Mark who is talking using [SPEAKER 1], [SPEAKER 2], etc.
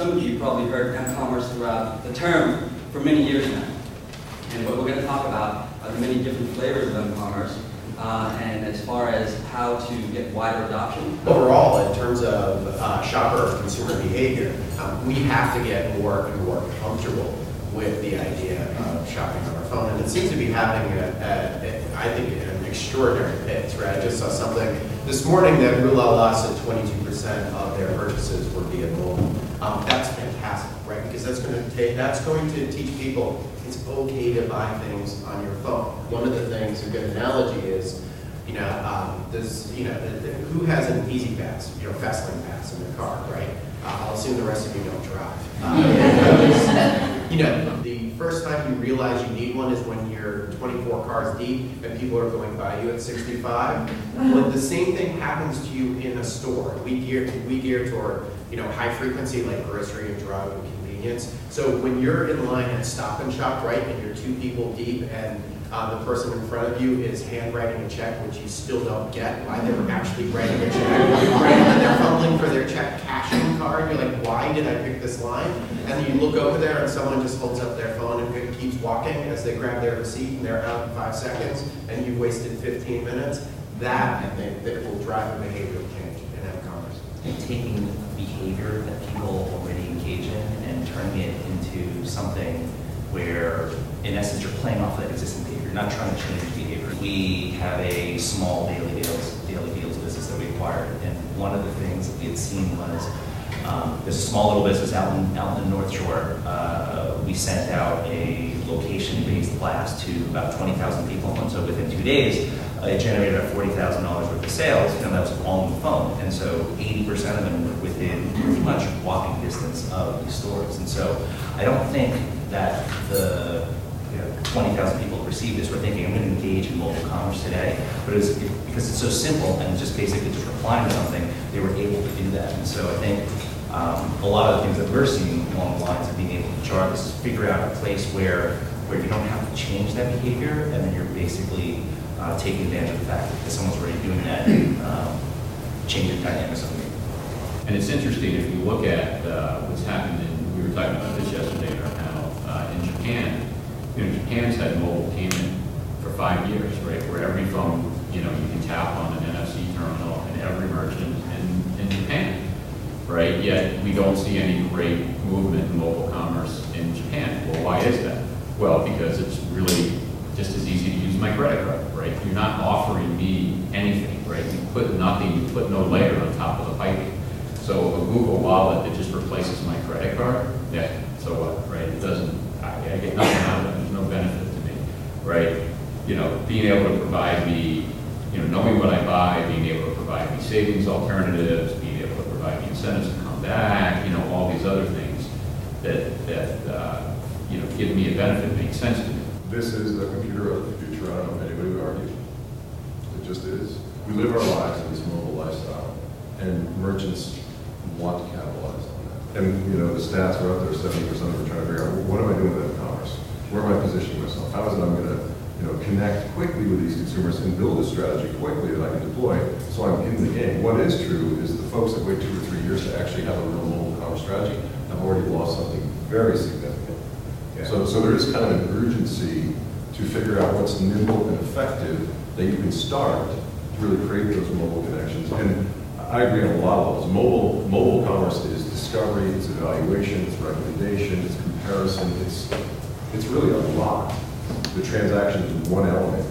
[SPEAKER 1] some of you probably heard m-commerce throughout the term for many years now. And what we're going to talk about are the many different flavors of m-commerce, and as far as how to get wider adoption.
[SPEAKER 2] Overall, in terms of shopper or consumer behavior, we have to get more and more comfortable with the idea of shopping on our phone. And it seems to be happening at I think, an extraordinary pace, right? I just saw something this morning that Rulala said 22% of their purchases were via mobile. That's fantastic, right? Because that's going to teach people it's okay to buy things on your phone. One of the things, a good analogy is, who has an Easy Pass, Fast Lane Pass in their car, right? I'll assume the rest of you don't drive. The first time you realize you need one is when you're 24 cars deep and people are going by you at 65. When the same thing happens to you in a store, we gear toward high frequency like grocery and drug and convenience. So when you're in line at Stop and Shop, right, and you're two people deep and the person in front of you is handwriting a check, which you still don't get why they were actually writing a check, right? And they're fumbling for their check cashing card. You're like, why did I pick this line? And then you look over there and someone just holds up their phone and keeps walking as they grab their receipt and they're out in 5 seconds and you've wasted 15 minutes. That, I think, that will drive a behavioral change in e-commerce.
[SPEAKER 3] And taking behavior that people already engage in and turning it into something where, in essence, you're playing off that existing behavior. You're not trying to change behavior. We have a small daily deals business that we acquired, and one of the things that we had seen was there's a small little business out in the North Shore. We sent out a location-based blast to about 20,000 people, and so within 2 days, it generated about $40,000 worth of sales, and that was all on the phone. And so 80% of them were within pretty much walking distance of these stores. And so I don't think that the 20,000 people received this were thinking, I'm going to engage in mobile commerce today. But because it's so simple and just basically just replying to something, they were able to do that. And so I think a lot of the things that we're seeing along the lines of being able to chart is figure out a place where you don't have to change that behavior, and then you're basically taking advantage of the fact that someone's already doing that and changing dynamics of it.
[SPEAKER 4] And it's interesting if you look at what's happened we were talking about this yesterday in our panel, in Japan. Japan's had mobile payment for 5 years, right? Where every phone, you can tap on an NFC terminal in every merchant in Japan, right? Yet we don't see any great movement in mobile commerce in Japan. Well, why is that? Well, because it's really just as easy to use my credit card, right? You're not offering me anything, right? You put nothing, you put no layer on top of the piping. So a Google Wallet that just replaces my credit card, yeah, so what, right? It doesn't, I get nothing out of it. There's no benefit to me, right? Being able to provide me, knowing what I buy, being able to provide me savings alternatives, being able to provide me incentives to come back, all these other things that give me a benefit make sense to me.
[SPEAKER 5] This is the computer of the future. I don't know if anybody would argue. It just is. We live our lives in this mobile lifestyle, and merchants want to capitalize on that. And the stats are up there. 70% of them are trying to figure out, what am I doing with e-commerce? Where am I positioning myself? How is it I'm going to connect quickly with these consumers and build a strategy quickly that I can deploy so I'm in the game. What is true is the folks that wait 2 or 3 years to actually have a real mobile commerce strategy have already lost something very significant. Yeah. So there is kind of an urgency to figure out what's nimble and effective that you can start to really create those mobile connections. And I agree on a lot of levels. Mobile commerce is discovery, it's evaluation, it's recommendation, it's comparison. It's really a lot. The transaction is one element.